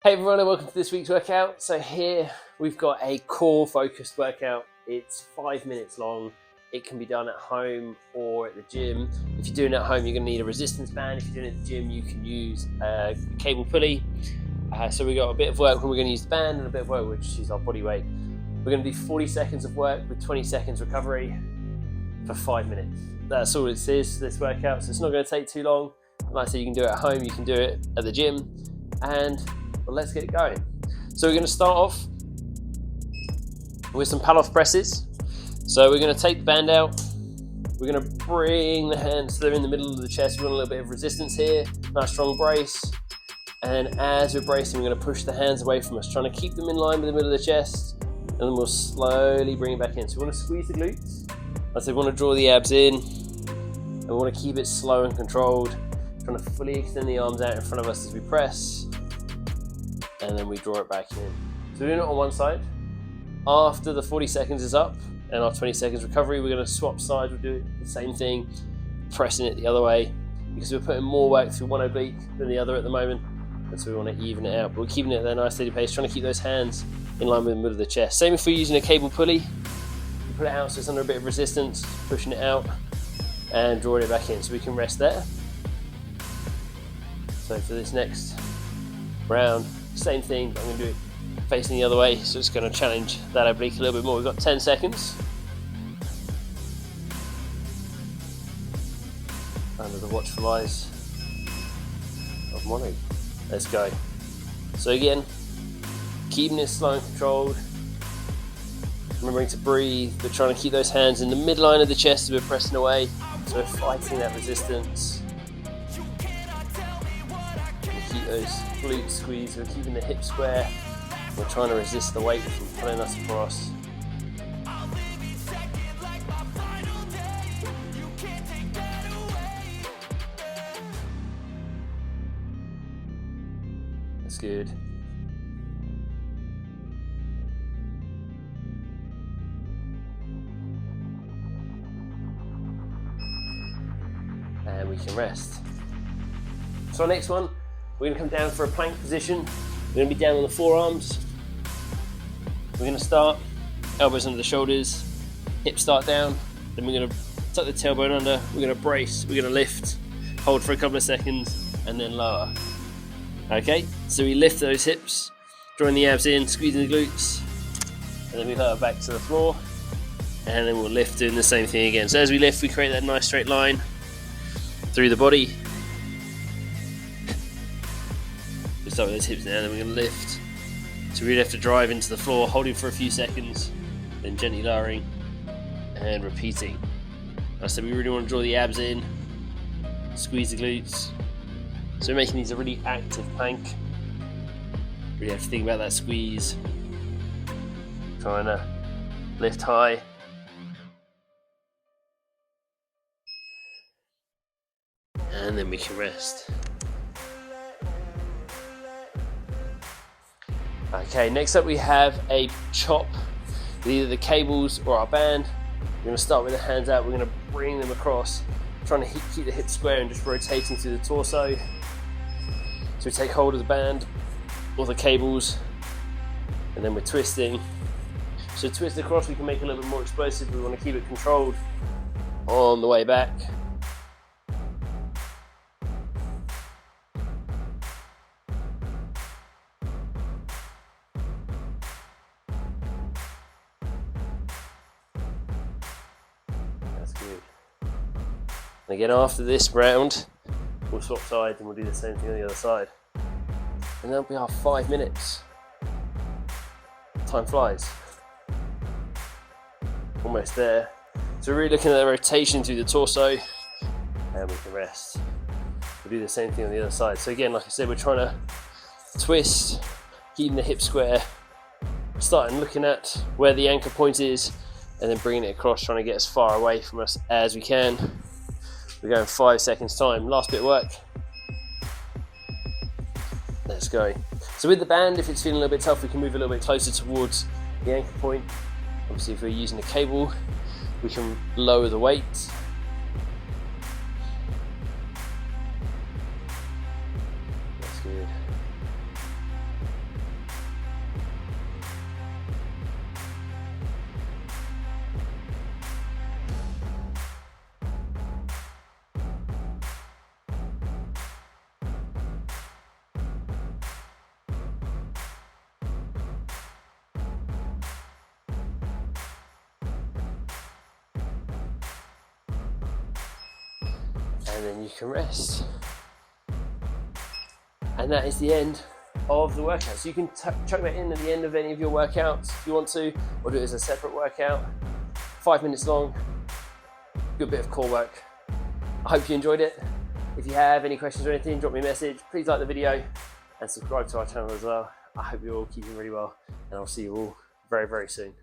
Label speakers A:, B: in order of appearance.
A: Hey everyone, and welcome to this week's workout. So here we've got a core focused workout. It's 5 minutes long. It can be done at home or at the gym. If you're doing it at home, you're going to need a resistance band. If you're doing it at the gym, you can use a cable pulley. So we've got a bit of work when we're going to use the band and a bit of work which is our body weight. We're going to do 40 seconds of work with 20 seconds recovery for 5 minutes. That's all it is, this workout. So it's not going to take too long. Like I said, you can do it at home, you can do it at the gym, and well, let's get it going. So we're going to start off with some Pallof presses. So we're going to take the band out. We're going to bring the hands so they're in the middle of the chest. We want a little bit of resistance here. Nice strong brace. And as we're bracing, we're going to push the hands away from us, trying to keep them in line with the middle of the chest. And then we'll slowly bring it back in. So we want to squeeze the glutes. As we want to draw the abs in. And we want to keep it slow and controlled. Trying to fully extend the arms out in front of us as we press. And then we draw it back in. So we're doing it on one side. After the 40 seconds is up and our 20 seconds recovery, we're going to swap sides. We'll do the same thing, pressing it the other way, because we're putting more work through one oblique than the other at the moment, and so we want to even it out. But we're keeping it at a nice steady pace, trying to keep those hands in line with the middle of the chest. Same if we're using a cable pulley. You put it out so it's under a bit of resistance, pushing it out and drawing it back in, so we can rest there. So for this next round, same thing, but I'm going to do it facing the other way, so it's going to challenge that oblique a little bit more. We've got 10 seconds. Under the watchful eyes of Mono. Let's go. So again, keeping it slow and controlled. Remembering to breathe, but trying to keep those hands in the midline of the chest as we're pressing away. So we're fighting that resistance. Keep those glutes squeezed, we're keeping the hips square, we're trying to resist the weight from pulling us across. That's good. And we can rest. So our next one, we're going to come down for a plank position. We're going to be down on the forearms. We're going to start elbows under the shoulders, hips start down, then we're going to tuck the tailbone under, we're going to brace, we're going to lift, hold for a couple of seconds, and then lower. Okay, so we lift those hips, drawing the abs in, squeezing the glutes, and then we lower back to the floor, and then we'll lift, doing the same thing again. So as we lift, we create that nice straight line through the body. We start with those hips down, then we're going to lift. So we really have to drive into the floor, holding for a few seconds, then gently lowering and repeating. Like I said, we really want to draw the abs in, squeeze the glutes. So we're making these a really active plank. Really have to think about that squeeze. Trying to lift high. And then we can rest. Okay, next up we have a chop with either the cables or our band. We're going to start with the hands out, we're going to bring them across, trying to keep the hips square and just rotating through the torso. So we take hold of the band or the cables, and then we're twisting. So twist across, we can make it a little bit more explosive, we want to keep it controlled on the way back. Good. And again, after this round, we'll swap sides and we'll do the same thing on the other side. And that'll be our 5 minutes. Time flies. Almost there. So we're really looking at the rotation through the torso, and we can rest. We'll do the same thing on the other side. So again, like I said, we're trying to twist, keeping the hips square, starting looking at where the anchor point is, and then bringing it across, trying to get as far away from us as we can. We're going 5 seconds time. Last bit of work. Let's go. So with the band, if it's feeling a little bit tough, we can move a little bit closer towards the anchor point. Obviously, if we're using a cable, we can lower the weight. That's good. and then you can rest. And that is the end of the workout. So you can chuck that in at the end of any of your workouts if you want to, or do it as a separate workout. 5 minutes long, good bit of core work. I hope you enjoyed it. If you have any questions or anything, drop me a message. Please like the video and subscribe to our channel as well. I hope you're all keeping really well, and I'll see you all very, very soon.